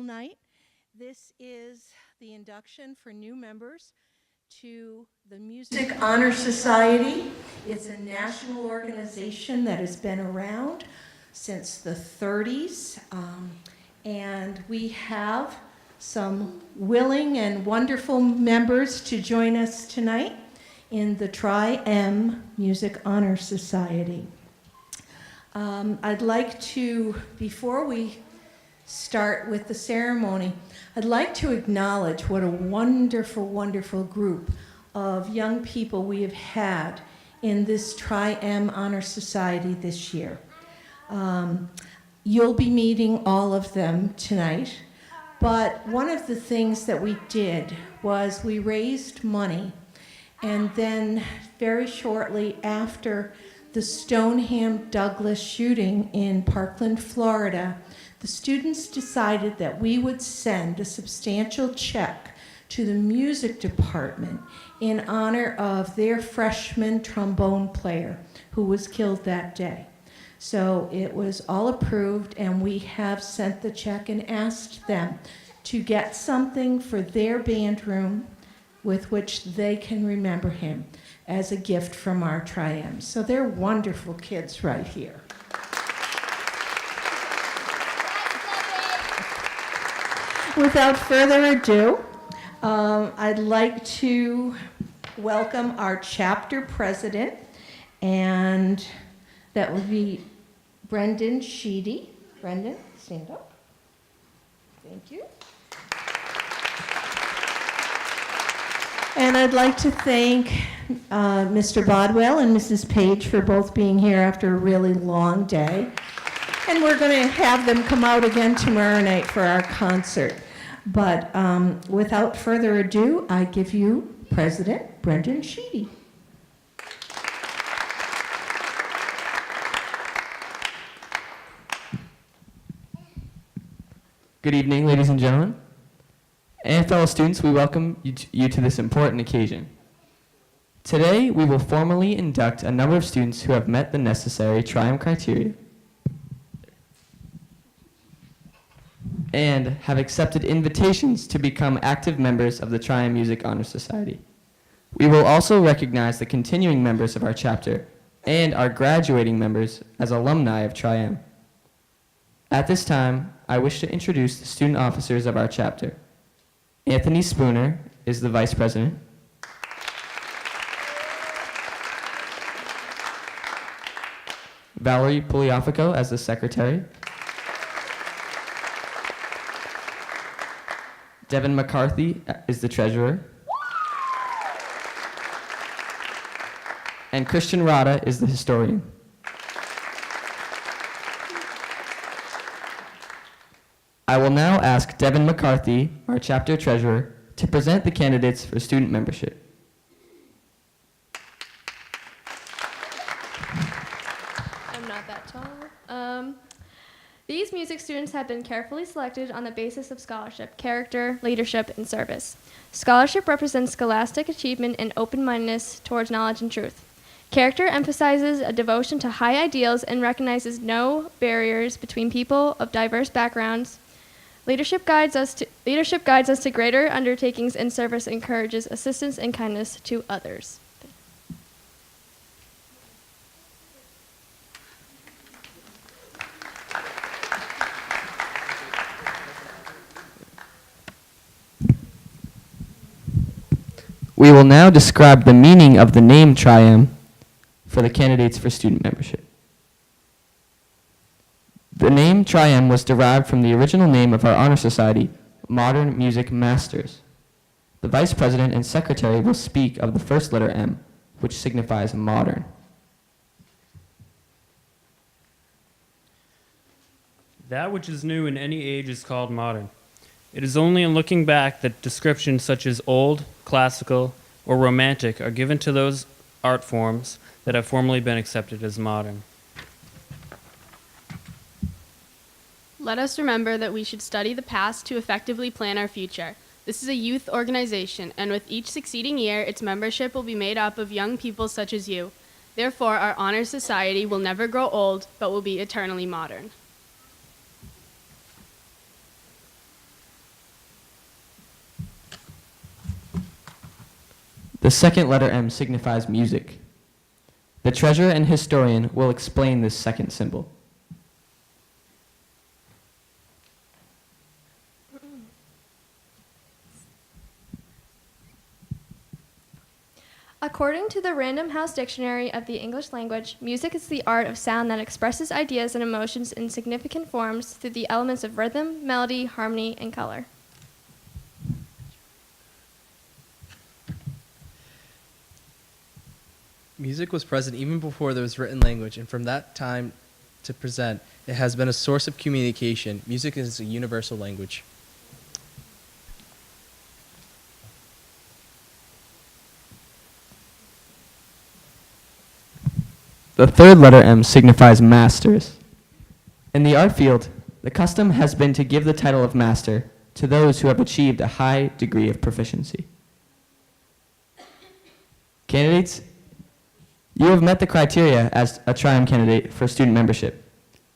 night. This is the induction for new members to the Music Honor Society. It's a national organization that has been around since the 30s, and we have some willing and wonderful members to join us tonight in the Tri-M Music Honor Society. I'd like to, before we start with the ceremony, I'd like to acknowledge what a wonderful, wonderful group of young people we have had in this Tri-M Honor Society this year. You'll be meeting all of them tonight, but one of the things that we did was we raised money, and then very shortly after the Stoneham Douglas shooting in Parkland, Florida, the students decided that we would send a substantial check to the music department in honor of their freshman trombone player who was killed that day. So it was all approved, and we have sent the check and asked them to get something for their band room with which they can remember him as a gift from our Tri-M. So they're wonderful kids right here. Without further ado, I'd like to welcome our chapter president, and that would be Brendan Sheedy. Brendan, stand up. Thank you. And I'd like to thank Mr. Bodwell and Mrs. Page for both being here after a really long day. And we're going to have them come out again tomorrow night for our concert. But without further ado, I give you President Brendan Sheedy. Good evening, ladies and gentlemen. And fellow students, we welcome you to this important occasion. Today, we will formally induct a number of students who have met the necessary Tri-M criteria and have accepted invitations to become active members of the Tri-M Music Honor Society. We will also recognize the continuing members of our chapter and our graduating members as alumni of Tri-M. At this time, I wish to introduce the student officers of our chapter. Anthony Spooner is the vice president. Valerie Pugliafico as the secretary. Devin McCarthy is the treasurer. And Christian Rada is the historian. I will now ask Devin McCarthy, our chapter treasurer, to present the candidates for student membership. I'm not that tall. These music students have been carefully selected on the basis of scholarship, character, leadership, and service. Scholarship represents scholastic achievement and open-mindedness towards knowledge and truth. Character emphasizes a devotion to high ideals and recognizes no barriers between people of diverse backgrounds. Leadership guides us to greater undertakings, and service encourages assistance and kindness to others. We will now describe the meaning of the name Tri-M for the candidates for student membership. The name Tri-M was derived from the original name of our honor society, Modern Music Masters. The vice president and secretary will speak of the first letter M, which signifies modern. That which is new in any age is called modern. It is only in looking back that descriptions such as old, classical, or romantic are given to those art forms that have formerly been accepted as modern. Let us remember that we should study the past to effectively plan our future. This is a youth organization, and with each succeeding year, its membership will be made up of young people such as you. Therefore, our honor society will never grow old, but will be eternally modern. The second letter M signifies music. The treasurer and historian will explain this second symbol. According to the Random House Dictionary of the English Language, music is the art of sound that expresses ideas and emotions in significant forms through the elements of rhythm, melody, harmony, and color. Music was present even before there was written language, and from that time to present, it has been a source of communication. Music is a universal language. The third letter M signifies masters. In the art field, the custom has been to give the title of master to those who have achieved a high degree of proficiency. Candidates, you have met the criteria as a Triumph candidate for student membership.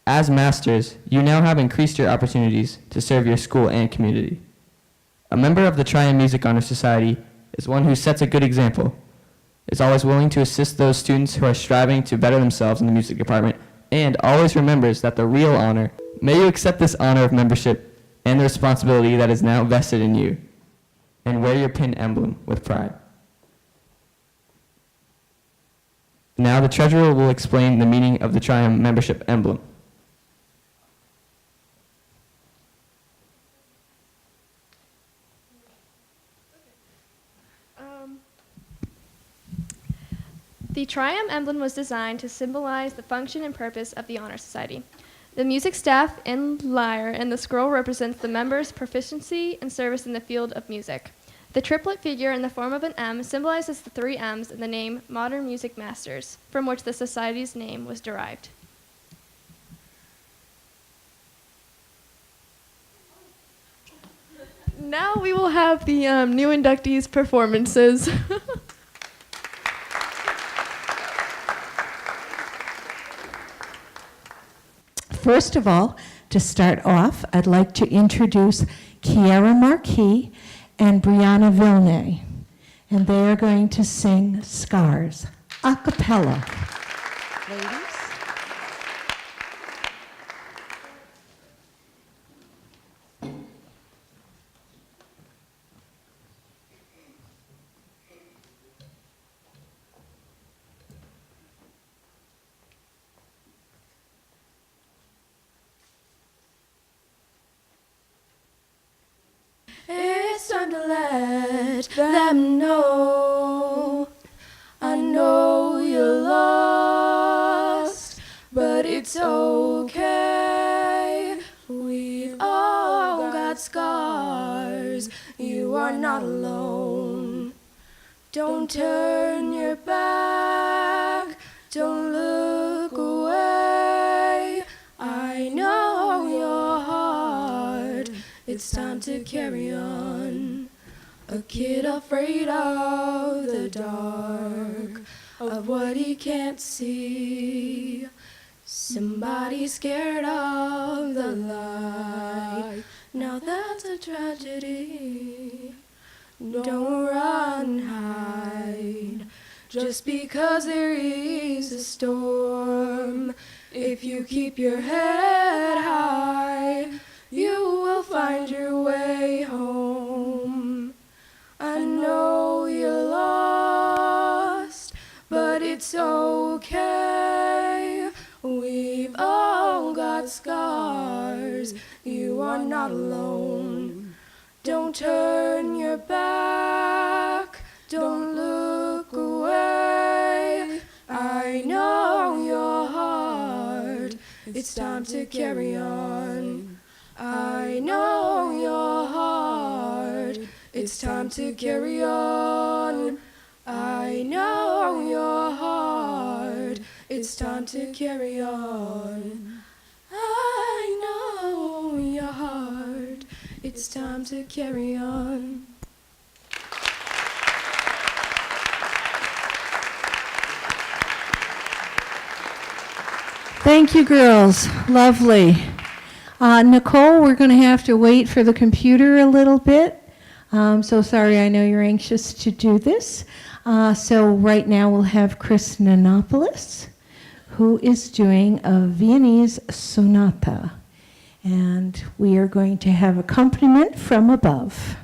As masters, you now have increased your opportunities to serve your school and community. A member of the Triumph Music Honor Society is one who sets a good example, is always willing to assist those students who are striving to better themselves in the music department, and always remembers that the real honor, may you accept this honor of membership and the responsibility that is now vested in you, and wear your pin emblem with pride. Now the treasurer will explain the meaning of the Triumph membership emblem. The Triumph emblem was designed to symbolize the function and purpose of the Honor Society. The music staff and lyre and the scroll represents the members' proficiency and service in the field of music. The triplet figure in the form of an M symbolizes the three M's in the name Modern Music Masters, from which the Society's name was derived. Now we will have the new inductees' performances. First of all, to start off, I'd like to introduce Kiara Marquis and Brianna Villeneuve, and they are going to sing Scars, a cappella. Ladies. It's time to let them know. I know you're lost, but it's okay. We've all got scars. You are not alone. Don't turn your back. Don't look away. I know your heart. It's time to carry on. A kid afraid of the dark, of what he can't see. Somebody scared of the light. Now that's a tragedy. Don't run, hide. Just because there is a storm, if you keep your head high, you will find your way home. I know you're lost, but it's okay. We've all got scars. You are not alone. Don't turn your back. Don't look away. I know your heart. It's time to carry on. I know your heart. It's time to carry on. I know your heart. It's time to carry on. I know your heart. It's time to carry on. Thank you, girls. Lovely. Nicole, we're going to have to wait for the computer a little bit. So sorry, I know you're anxious to do this. So right now we'll have Chris Nanopoulos, who is doing a Viennese sonata. And we are going to have accompaniment from above.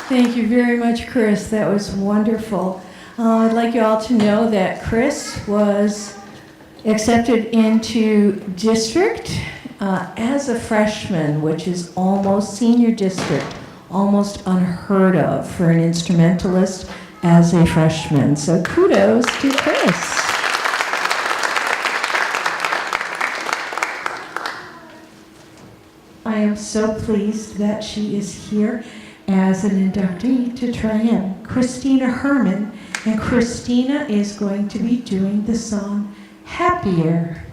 Thank you very much, Chris. That was wonderful. I'd like you all to know that Chris was accepted into district as a freshman, which is almost senior district, almost unheard of for an instrumentalist as a freshman. So kudos to Chris. I am so pleased that she is here as an inductee to Triumph, Christina Herman, and Christina is going to be doing the song Happier.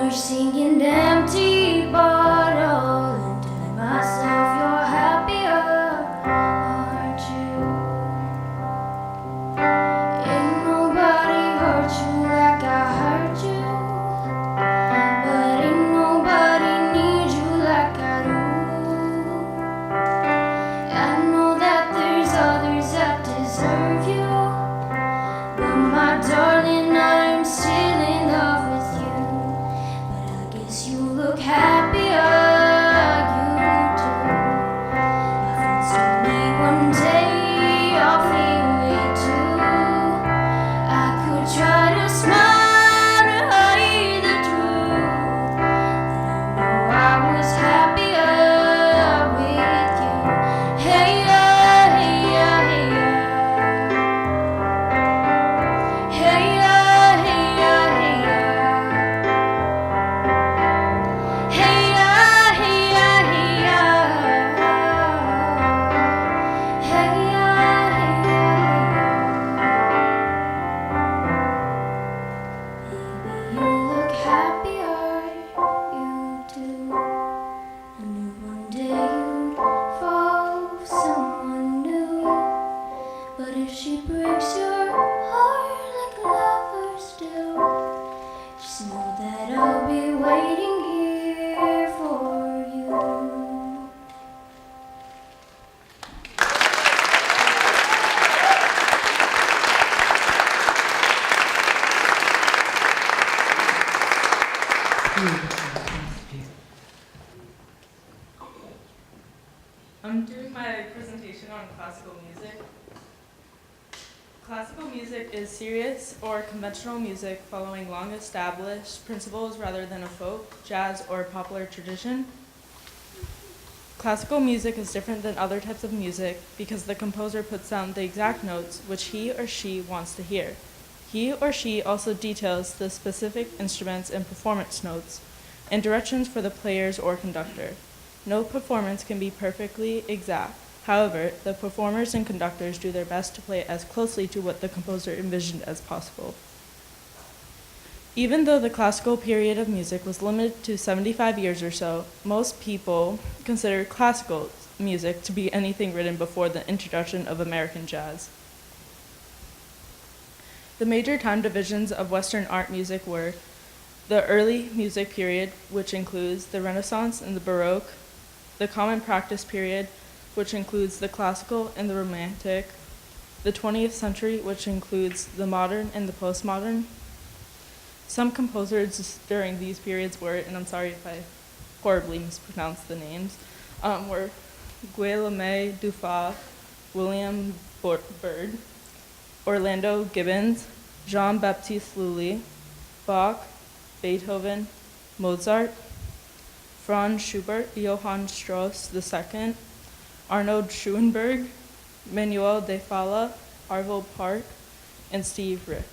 remember singing empty bottle and telling myself you're happier, aren't you? Ain't nobody hurt you like I hurt you, but ain't nobody need you like I do. I know that there's others that deserve you, but my darling, I'm still in love with you. But I guess you look happier, you do. My friends told me one day I'll feel it too. I could try to smile to hide the truth, but I know I was happier with you. Hey yeah, hey yeah, hey yeah. Hey yeah, hey yeah, hey yeah. Hey yeah, hey yeah, hey yeah. Hey yeah, hey yeah, hey yeah. Baby, you look happier, you do. I knew one day you'd fall for someone new. But if she breaks your heart like lovers do, just know that I'll be waiting here for you. I'm doing my presentation on classical music. Classical music is serious or conventional music following long-established principles rather than a folk, jazz, or popular tradition. Classical music is different than other types of music because the composer puts down the exact notes which he or she wants to hear. He or she also details the specific instruments and performance notes and directions for the players or conductor. No performance can be perfectly exact. However, the performers and conductors do their best to play as closely to what the composer envisioned as possible. Even though the classical period of music was limited to 75 years or so, most people consider classical music to be anything written before the introduction of American jazz. The major time divisions of Western art music were the early music period, which includes the Renaissance and the Baroque, the Common Practice period, which includes the classical and the romantic, the 20th century, which includes the modern and the postmodern. Some composers during these periods were, and I'm sorry if I horribly mispronounced the names, were Guillaume Dufay, William Byrd, Orlando Gibbons, Jean-Baptiste Lully, Bach, Beethoven, Mozart, Franz Schubert, Johann Strauss II, Arnold Schoenberg, Manuel de Falla, Arvo Part, and Steve Reich.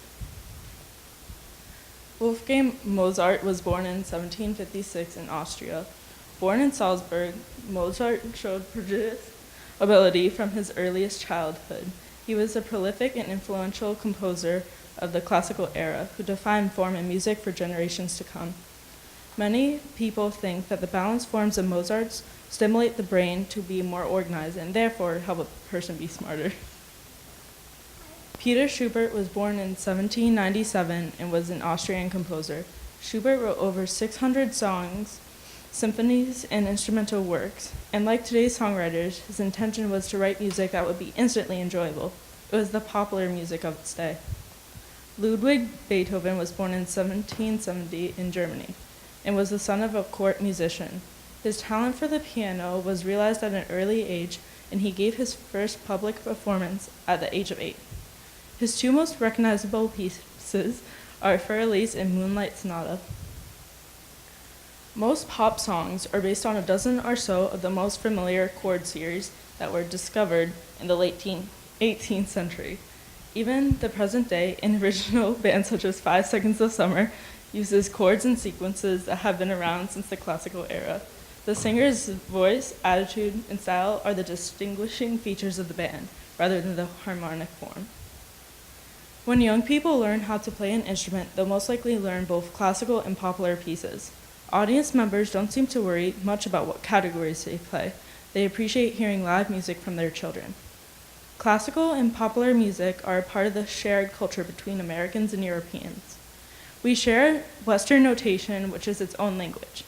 Wolfgang Mozart was born in 1756 in Austria. Born in Salzburg, Mozart showed prodigious ability from his earliest childhood. He was a prolific and influential composer of the classical era who defined form and music for generations to come. Many people think that the balanced forms of Mozart's stimulate the brain to be more organized and therefore help a person be smarter. Peter Schubert was born in 1797 and was an Austrian composer. Schubert wrote over 600 songs, symphonies, and instrumental works, and like today's songwriters, his intention was to write music that would be instantly enjoyable. It was the popular music of its day. Ludwig Beethoven was born in 1770 in Germany and was the son of a court musician. His talent for the piano was realized at an early age, and he gave his first public performance at the age of 8. His two most recognizable pieces are Für Elise and Moonlight Sonata. Most pop songs are based on a dozen or so of the most familiar chord series that were discovered in the late 18th century. Even the present day and original bands such as 5 Seconds of Summer uses chords and sequences that have been around since the classical era. The singer's voice, attitude, and style are the distinguishing features of the band, rather than the harmonic form. When young people learn how to play an instrument, they'll most likely learn both classical and popular pieces. Audience members don't seem to worry much about what categories they play. They appreciate hearing live music from their children. Classical and popular music are a part of the shared culture between Americans and Europeans. We share Western notation, which is its own language.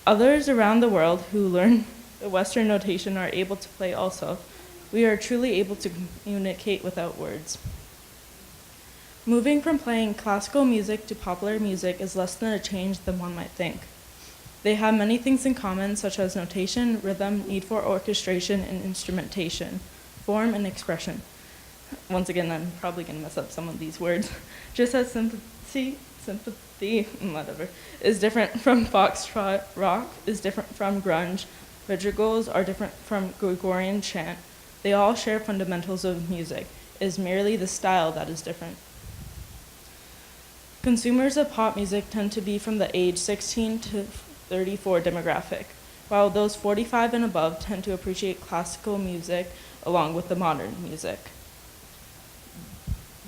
Others around the world who learn the Western notation are able to play also. We are truly able to communicate without words. Moving from playing classical music to popular music is less than a change than one might think. They have many things in common, such as notation, rhythm, need for orchestration, and instrumentation, form, and expression. Once again, I'm probably going to mess up some of these words. Just as sympathy, whatever, is different from foxtrot, rock is different from grunge, madrigals are different from Gregorian chant. They all share fundamentals of music. It is merely the style that is different. Consumers of pop music tend to be from the age 16 to 34 demographic, while those 45 and above tend to appreciate classical music along with the modern music.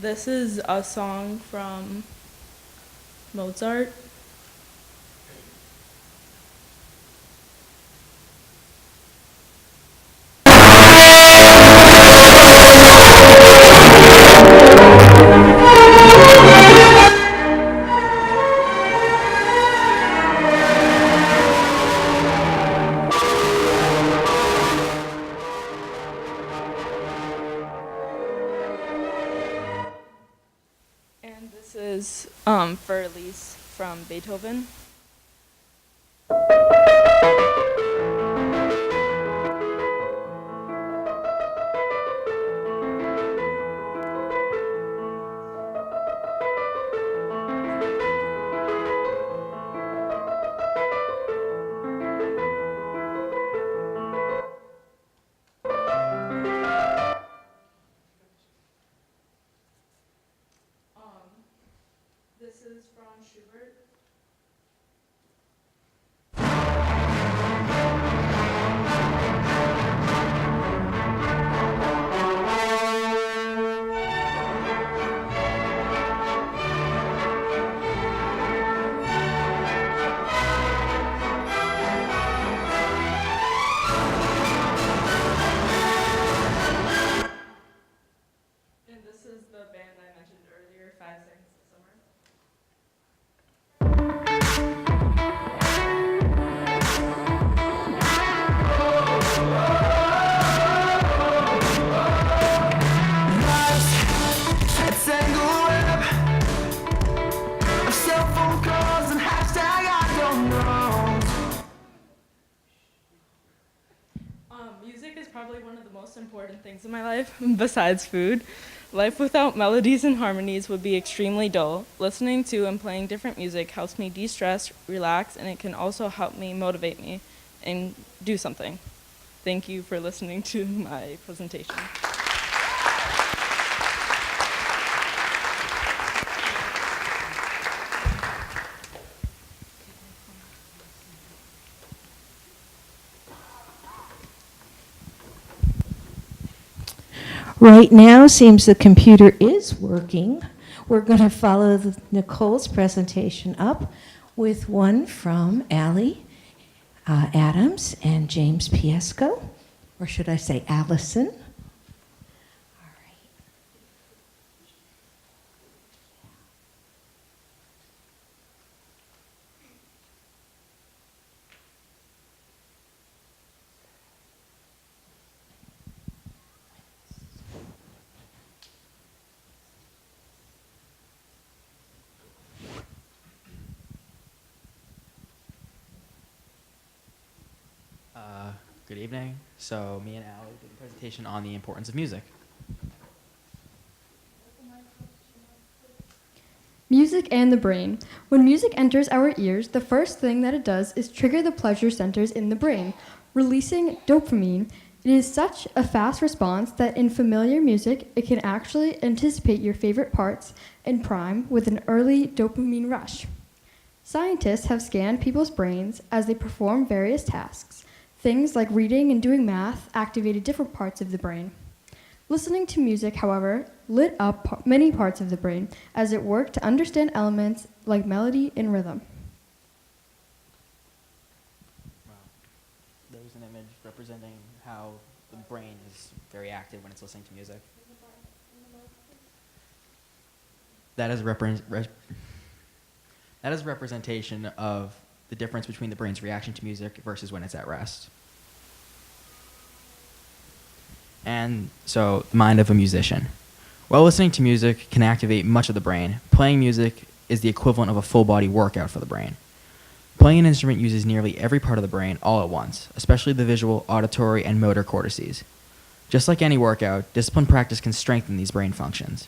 This is a song from Mozart. And this is For Elise from Beethoven. This is from Schubert. And this is the band I mentioned earlier, 5 Seconds of Summer. Music is probably one of the most important things in my life, besides food. Life without melodies and harmonies would be extremely dull. Listening to and playing different music helps me de-stress, relax, and it can also help me motivate me and do something. Thank you for listening to my presentation. Right now, seems the computer is working. We're going to follow Nicole's presentation up with one from Allie Adams and James Piesco, or should I say Allison? All right. Good evening. So me and Allie did a presentation on the importance of music. Music and the brain. When music enters our ears, the first thing that it does is trigger the pleasure centers in the brain, releasing dopamine. It is such a fast response that in familiar music, it can actually anticipate your favorite parts in prime with an early dopamine rush. Scientists have scanned people's brains as they perform various tasks. Things like reading and doing math activated different parts of the brain. Listening to music, however, lit up many parts of the brain as it worked to understand elements like melody and rhythm. Wow. There's an image representing how the brain is very active when it's listening to music. That is a representation of the difference between the brain's reaction to music versus when it's at rest. And so, the mind of a musician. While listening to music can activate much of the brain, playing music is the equivalent of a full-body workout for the brain. Playing an instrument uses nearly every part of the brain all at once, especially the visual, auditory, and motor cortices. Just like any workout, disciplined practice can strengthen these brain functions.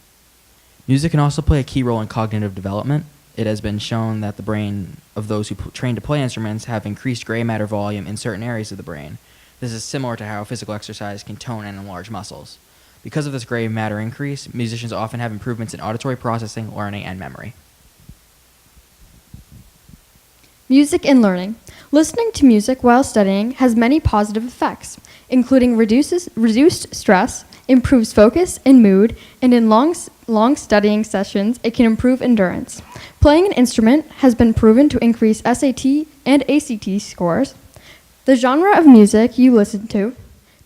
Music can also play a key role in cognitive development. It has been shown that the brain of those who train to play instruments have increased gray matter volume in certain areas of the brain. This is similar to how physical exercise can tone and enlarge muscles. Because of this gray matter increase, musicians often have improvements in auditory processing, learning, and memory. Music and learning. Listening to music while studying has many positive effects, including reduced stress, improves focus and mood, and in long studying sessions, it can improve endurance. Playing an instrument has been proven to increase SAT and ACT scores. The genre of music you listen to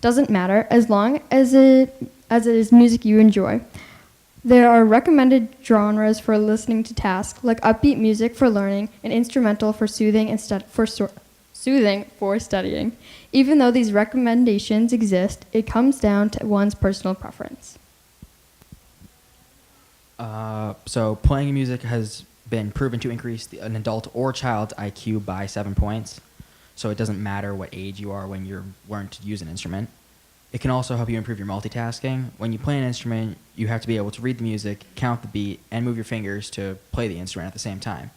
doesn't matter as long as it is music you enjoy. There are recommended genres for listening to tasks, like upbeat music for learning and instrumental for soothing for studying. Even though these recommendations exist, it comes down to one's personal preference. So playing music has been proven to increase an adult or child's IQ by 7 points. So it doesn't matter what age you are when you're learning to use an instrument. It can also help you improve your multitasking. When you play an instrument, you have to be able to read the music, count the beat, and move your fingers to play the instrument at the same time.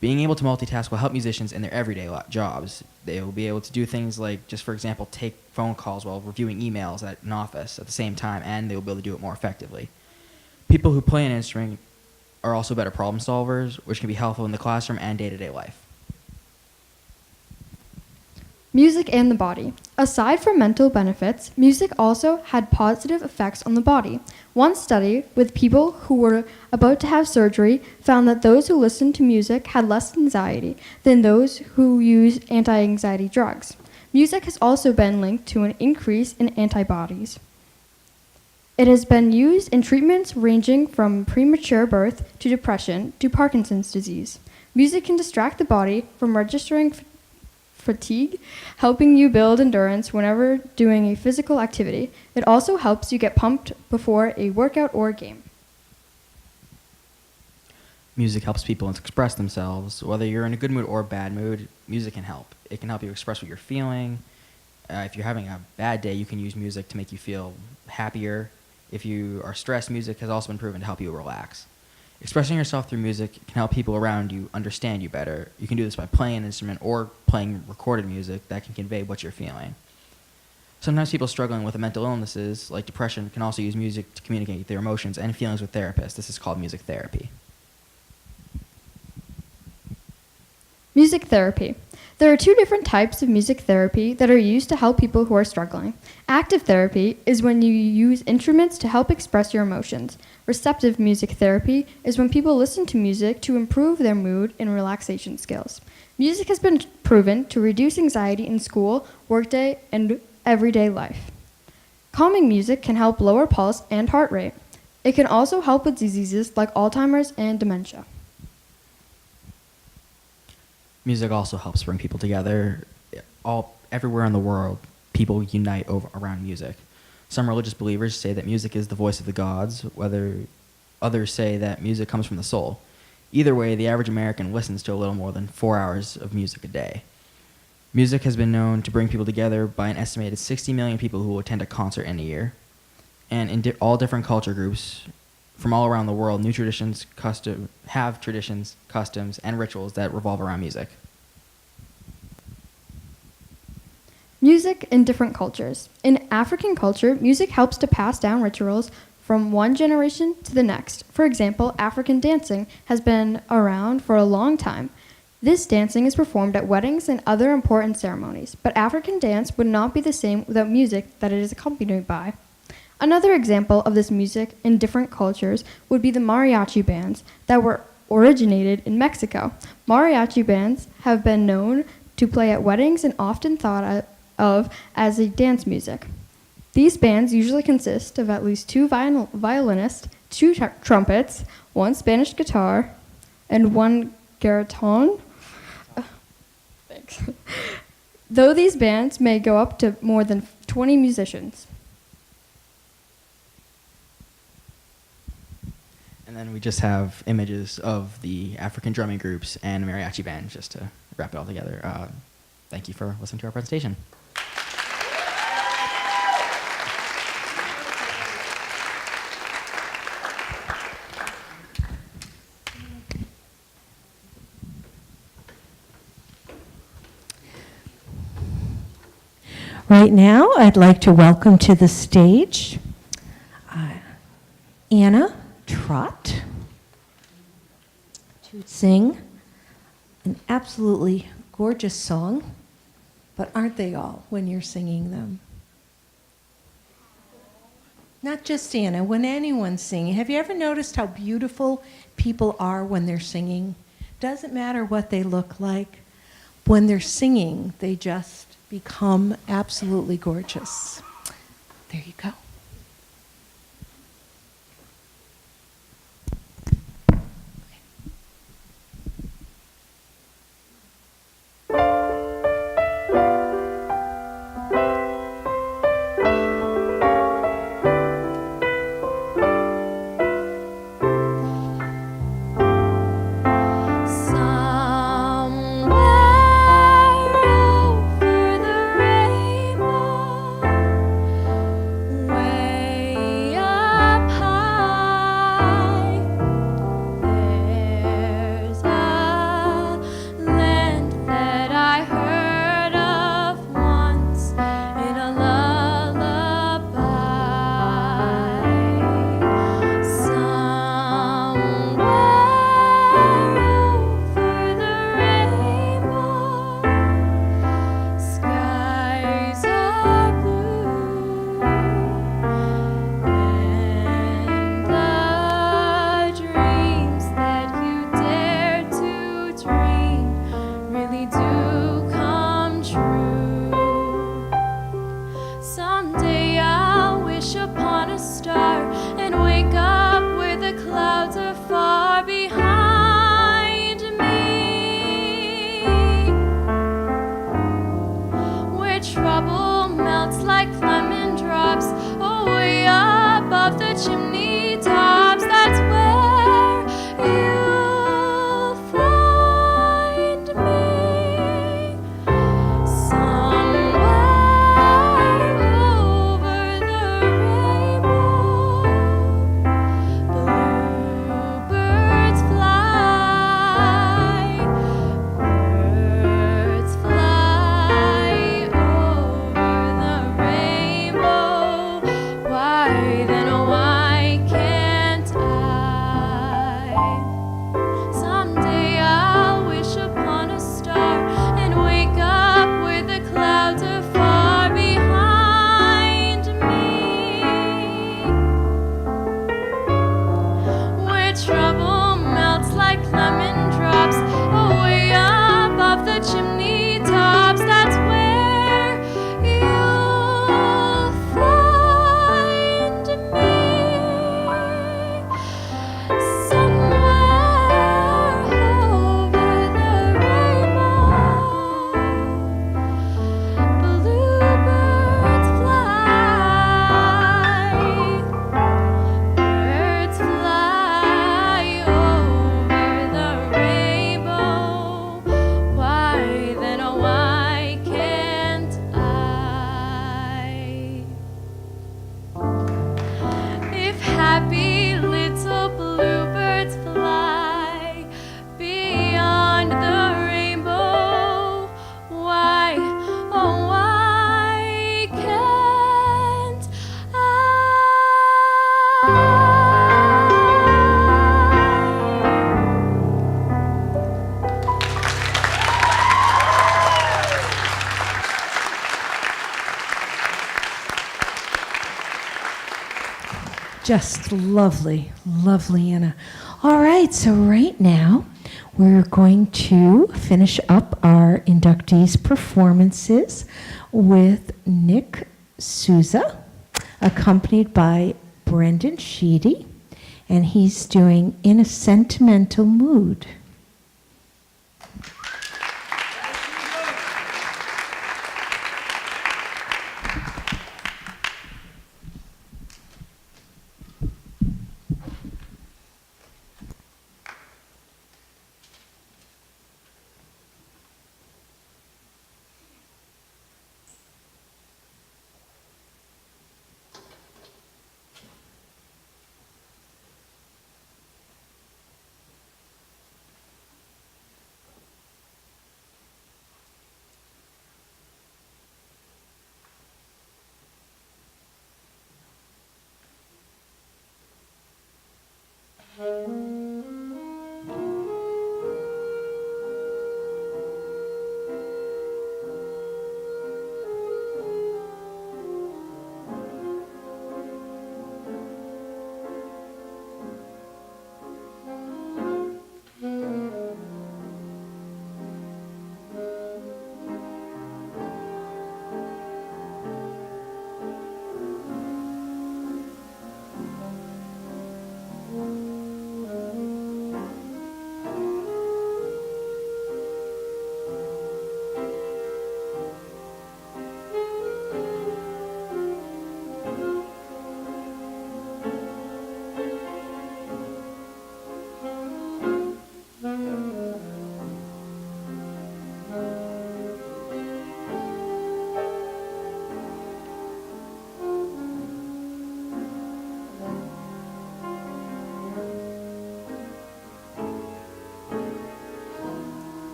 Being able to multitask will help musicians in their everyday jobs. They will be able to do things like, just for example, take phone calls while reviewing emails at an office at the same time, and they will be able to do it more effectively. People who play an instrument are also better problem solvers, which can be helpful in the classroom and day-to-day life. Music and the body. Aside from mental benefits, music also had positive effects on the body. One study with people who were about to have surgery found that those who listened to music had less anxiety than those who used anti-anxiety drugs. Music has also been linked to an increase in antibodies. It has been used in treatments ranging from premature birth to depression to Parkinson's disease. Music can distract the body from registering fatigue, helping you build endurance whenever doing a physical activity. It also helps you get pumped before a workout or a game. Music helps people express themselves. Whether you're in a good mood or a bad mood, music can help. It can help you express what you're feeling. If you're having a bad day, you can use music to make you feel happier. If you are stressed, music has also been proven to help you relax. Expressing yourself through music can help people around you understand you better. You can do this by playing an instrument or playing recorded music that can convey what you're feeling. Sometimes people struggling with mental illnesses, like depression, can also use music to communicate their emotions and feelings with therapists. This is called music therapy. Music therapy. There are two different types of music therapy that are used to help people who are struggling. Active therapy is when you use instruments to help express your emotions. Receptive music therapy is when people listen to music to improve their mood and relaxation skills. Music has been proven to reduce anxiety in school, workday, and everyday life. Calming music can help lower pulse and heart rate. It can also help with diseases like Alzheimer's and dementia. Music also helps bring people together. Everywhere in the world, people unite around music. Some religious believers say that music is the voice of the gods, whether others say that music comes from the soul. Either way, the average American listens to a little more than 4 hours of music a day. Music has been known to bring people together by an estimated 60 million people who will attend a concert in a year. And in all different culture groups from all around the world, new traditions, customs, and rituals that revolve around music. Music in different cultures. In African culture, music helps to pass down rituals from one generation to the next. For example, African dancing has been around for a long time. This dancing is performed at weddings and other important ceremonies, but African dance would not be the same without music that it is accompanied by. Another example of this music in different cultures would be the mariachi bands that were originated in Mexico. Mariachi bands have been known to play at weddings and often thought of as a dance music. These bands usually consist of at least two violinists, two trumpets, one Spanish guitar, and one garaton. Thanks. Though these bands may go up to more than 20 musicians. And then we just have images of the African drumming groups and mariachi band just to wrap it all together. Thank you for listening to our presentation. Right now, I'd like to welcome to the stage Anna Trott to sing an absolutely gorgeous song, but aren't they all when you're singing them? Not just Anna, when anyone's singing. Have you ever noticed how beautiful people are when they're singing? Doesn't matter what they look like. When they're singing, they just become absolutely gorgeous. There you go. Where just lovely, lovely, Anna. All right, so right now we're going to finish up our inductees' performances with Nick Souza, accompanied by Brendan Sheedy, and he's doing In a Sentimental Mood.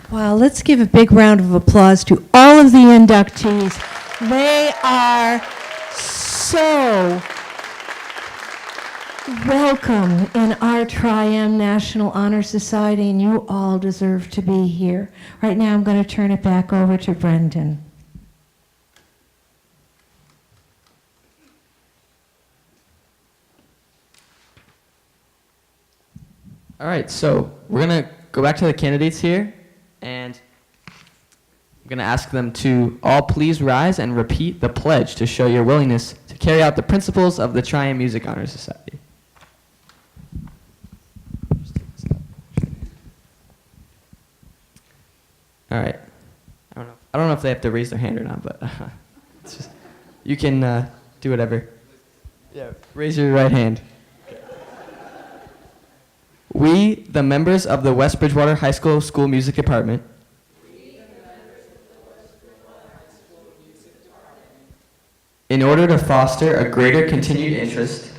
Wow, let's give a big round of applause to all of the inductees. They are so welcome in our Tri-M National Honor Society, and you all deserve to be here. Right now, I'm going to turn it back over to Brendan. All right, so we're going to go back to the candidates here, and I'm going to ask them to all please rise and repeat the pledge to show your willingness to carry out the principles of the Tri-M Music Honor Society. All right. I don't know if they have to raise their hand or not, but it's just, you can do whatever. Yeah, raise your right hand. We, the members of the West Bridgewater High School School Music Department, in order to foster a greater continued interest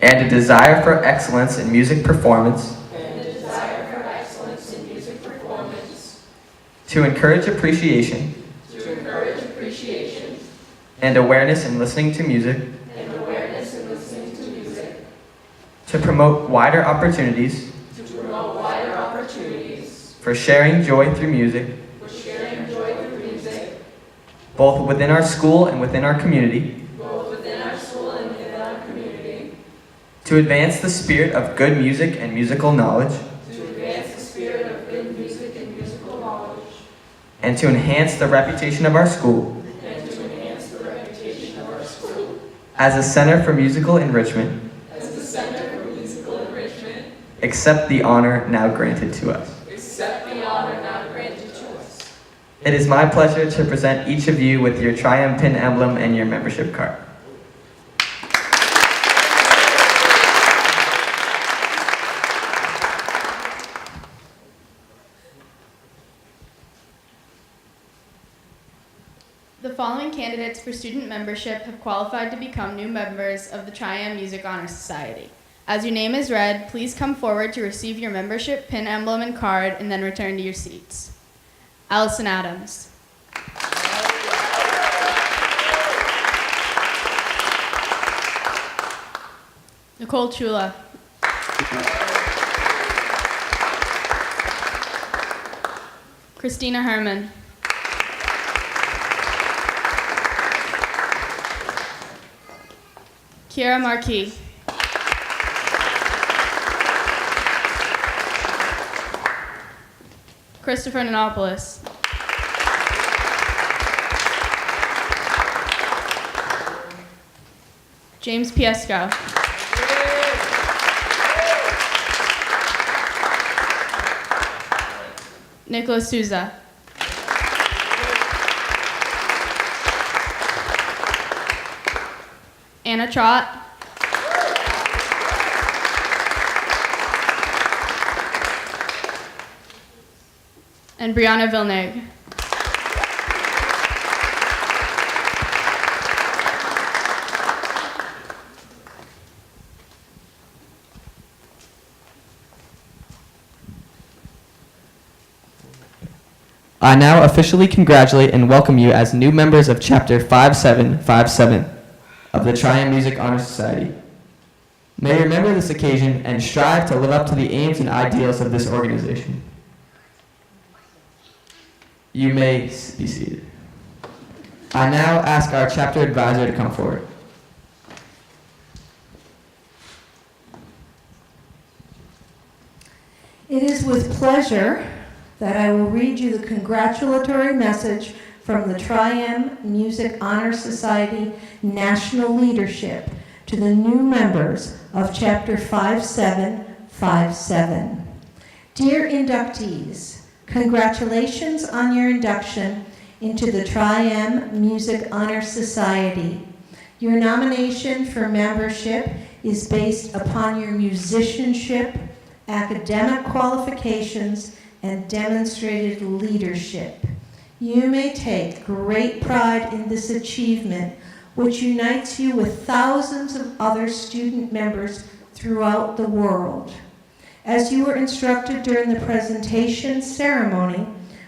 and a desire for excellence in music performance, to encourage appreciation and awareness in listening to music, to promote wider opportunities for sharing joy through music, both within our school and within our community, to to advance the spirit of good music and musical knowledge, and to enhance the reputation of our school as a center for musical enrichment, accept the honor now granted to us. It is my pleasure to present each of you with your Triumph pin emblem and your membership card. The following candidates for student membership have qualified to become new members of the Triumph Music Honor Society. As your name is read, please come forward to receive your membership pin emblem and card and then return to your seats. Allison Adams. Nicole Chula. Christina Herman. Kiera Marquis. Christopher Nanopoulos. James Piesco. Nicholas Souza. Anna Trott. And Brianna Villeneuve. I now officially congratulate and welcome you as new members of Chapter 5757 of the Triumph Music Honor Society. May you remember this occasion and strive to live up to the aims and ideals of this organization. You may be seated. I now ask our chapter advisor to come forward. It is with pleasure that I will read you the congratulatory message from the Triumph Music Honor Society National Leadership to the new members of Chapter 5757. Dear inductees, congratulations on your induction into the Triumph Music Honor Society. Your nomination for membership is based upon your musicianship, academic qualifications, and demonstrated leadership. You may take great pride in this achievement, which unites you with thousands of other student members throughout the world. As you were instructed during the presentation ceremony,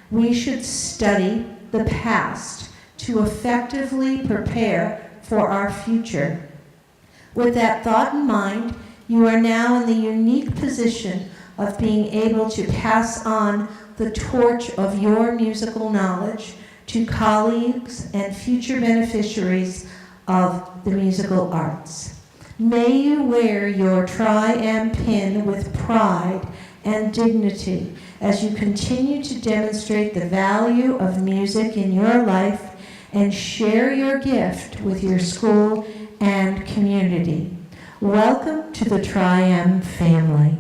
we should study the past to effectively prepare for our future. With that thought in mind, you are now in the unique position of being able to pass on the torch of your musical knowledge to colleagues and future beneficiaries of the musical arts. May you wear your Tri-M pin with pride and dignity as you continue to demonstrate the value of music in your life and share your gift with your school and community. Welcome to the Tri-M family.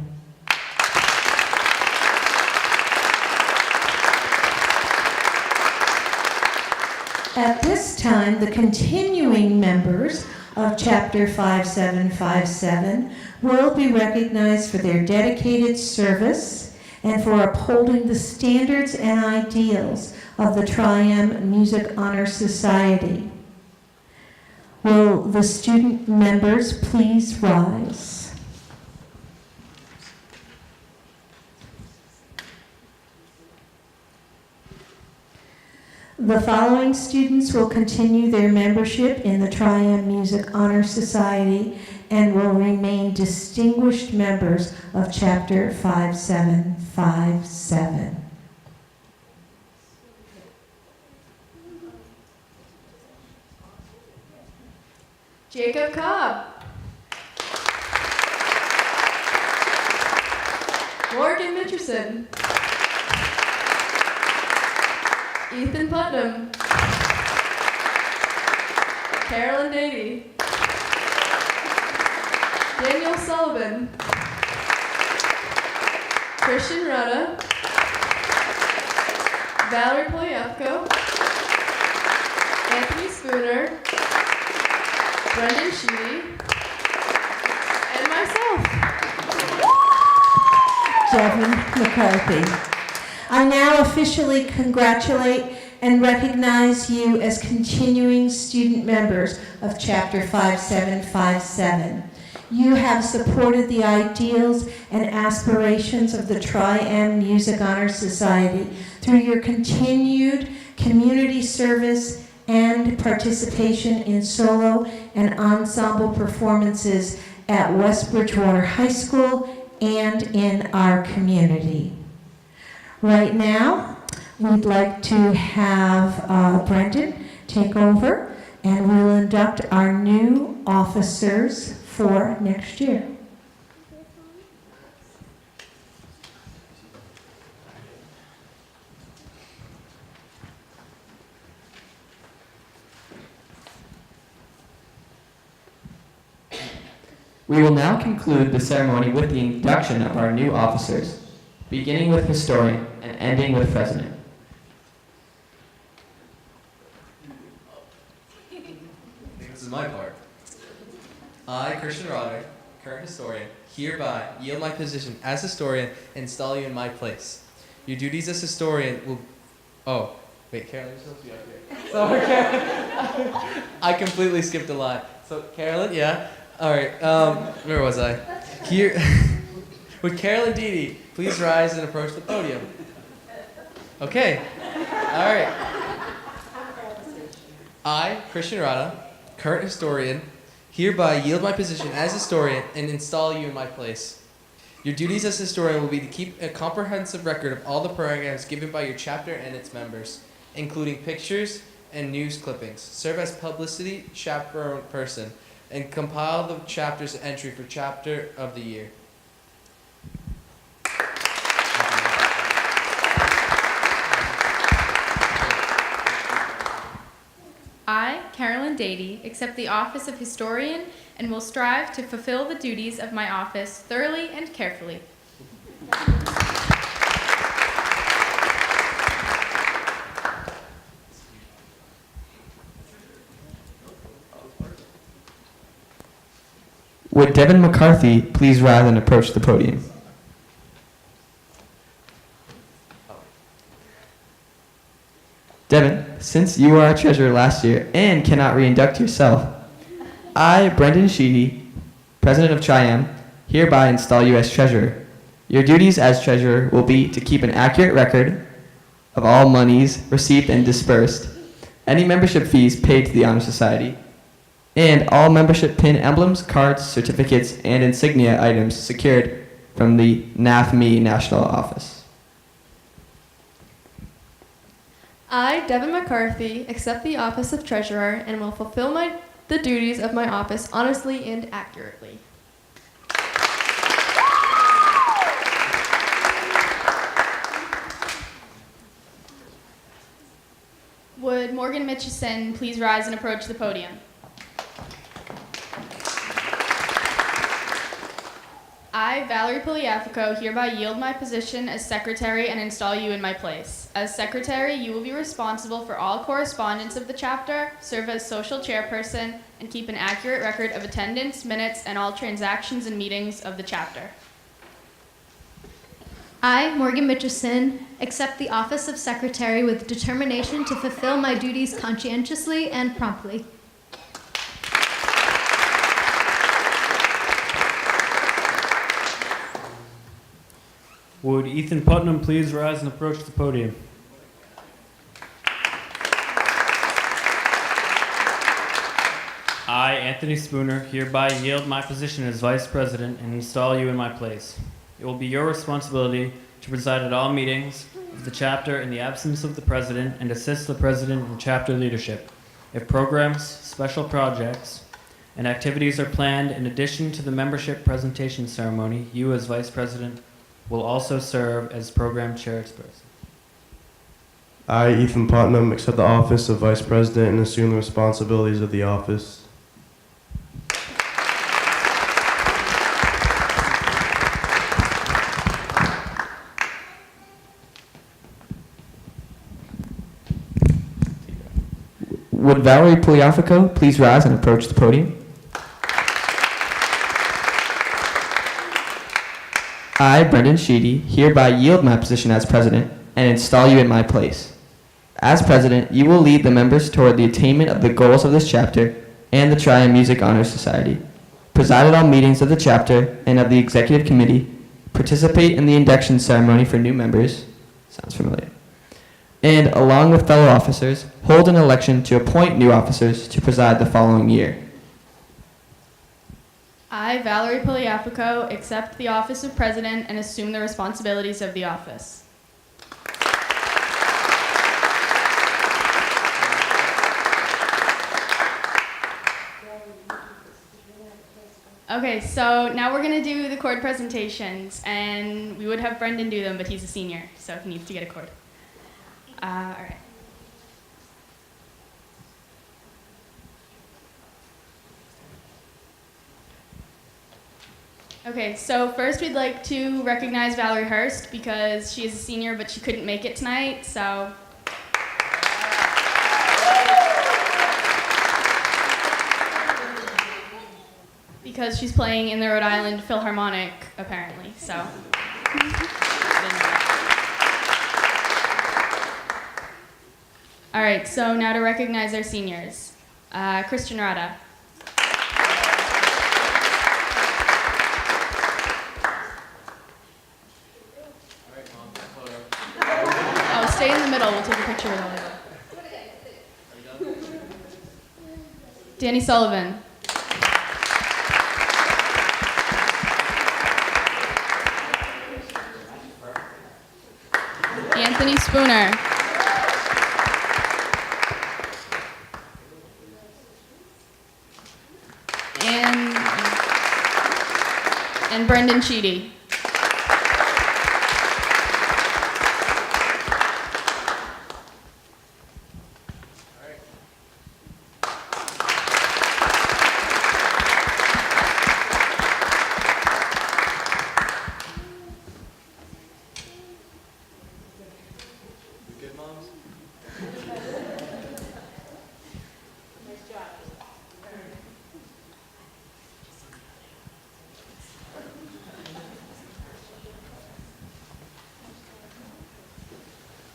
At this time, the continuing members of Chapter 5757 will be recognized for their dedicated service and for upholding the standards and ideals of the Triumph Music Honor Society. Will the student members please rise? The following students will continue their membership in the Triumph Music Honor Society and will remain distinguished members of Chapter 5757. Jacob Cobb. Morgan Mitcherson. Ethan Putnam. Carolyn Beatty. Daniel Sullivan. Christian Rutta. Valerie Polyevko. Anthony Spooner. Brendan Sheedy. And myself. Devin McCarthy. I now officially congratulate and recognize you as continuing student members of Chapter 5757. You have supported the ideals and aspirations of the Tri-M Music Honor Society through your continued community service and participation in solo and ensemble performances at West Bridgewater High School and in our community. Right now, we'd like to have Brendan take over, and we'll induct our new officers for next year. We will now conclude the ceremony with the induction of our new officers, beginning with historian and ending with president. I think this is my part. I, Christian Roddick, current historian, hereby yield my position as historian and install you in my place. Your duties as historian will... Oh, wait, Carolyn, you're supposed to be up here. Sorry, Carolyn. I completely skipped a line. So, Carolyn, yeah? All right, where was I? Here... Would Carolyn Beatty please rise and approach the podium? Okay. All right. I, Christian Rada, current historian, hereby yield my position as historian and install you in my place. Your duties as historian will be to keep a comprehensive record of all the programs given by your chapter and its members, including pictures and news clippings, serve as publicity chaperone person, and compile the chapter's entry for chapter of the year. I, Carolyn Beatty, accept the office of historian and will strive to fulfill the duties of my office thoroughly and carefully. Would Devin McCarthy please rise and approach the podium? Devin, since you were our treasurer last year and cannot re-induct yourself, I, Brendan Sheedy, president of Tri-M, hereby install you as treasurer. Your duties as treasurer will be to keep an accurate record of all monies received and dispersed, any membership fees paid to the Honor Society, and all membership pin emblems, cards, certificates, and insignia items secured from the NAFME National Office. I, Devin McCarthy, accept the office of treasurer and will fulfill the duties of my office honestly and accurately. Would Morgan Mitchison please rise and approach the podium? I, Valerie Polyevko, hereby yield my position as secretary and install you in my place. As secretary, you will be responsible for all correspondence of the chapter, serve as social chairperson, and keep an accurate record of attendance, minutes, and all transactions and meetings of the chapter. I, Morgan Mitchison, accept the office of secretary with determination to fulfill my duties conscientiously and promptly. Would Ethan Putnam please rise and approach the podium? I, Anthony Spooner, hereby yield my position as vice president and install you in my place. It will be your responsibility to preside at all meetings of the chapter in the absence of the president and assist the president in chapter leadership. If programs, special projects, and activities are planned in addition to the membership presentation ceremony, you as vice president will also serve as program chairperson. I, Ethan Putnam, accept the office of Vice President and assume the responsibilities of the office. Would Valerie Pugliafico please rise and approach the podium? I, Brendan Sheedy, hereby yield my position as president and install you in my place. As president, you will lead the members toward the attainment of the goals of this chapter and the Triumph Music Honor Society, preside at all meetings of the chapter and of the executive committee, participate in the induction ceremony for new members, sounds familiar, and along with fellow officers, hold an election to appoint new officers to preside the following year. I, Valerie Pugliafico, accept the office of president and assume the responsibilities of the office. Okay, so now we're going to do the chord presentations, and we would have Brendan do them, but he's a senior, so he needs to get a chord. All right. Okay, so first we'd like to recognize Valerie Hurst because she is a senior, but she couldn't make it tonight, so. Because she's playing in the Rhode Island Philharmonic, apparently, so. All right, so now to recognize our seniors. Christian Rada. Oh, stay in the middle, we'll take a picture with all of you. Danny Sullivan. Anthony Spooner. And Brendan Sheedy.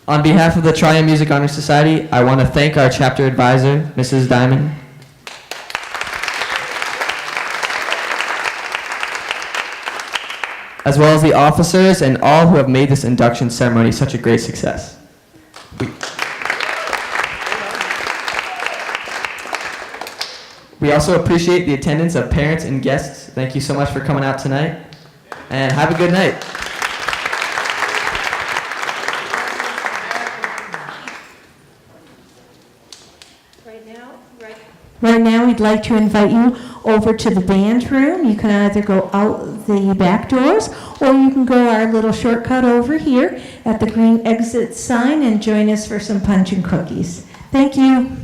On behalf of the Triumph Music Honor Society, I want to thank our chapter advisor, Mrs. Diamond, as well as the officers and all who have made this induction ceremony such a great success. We also appreciate the attendance of parents and guests. Thank you so much for coming out tonight, and have a good night. Right now, we'd like to invite you over to the band room. You can either go out the back doors, or you can go our little shortcut over here at the green exit sign and join us for some punch and cookies. Thank you.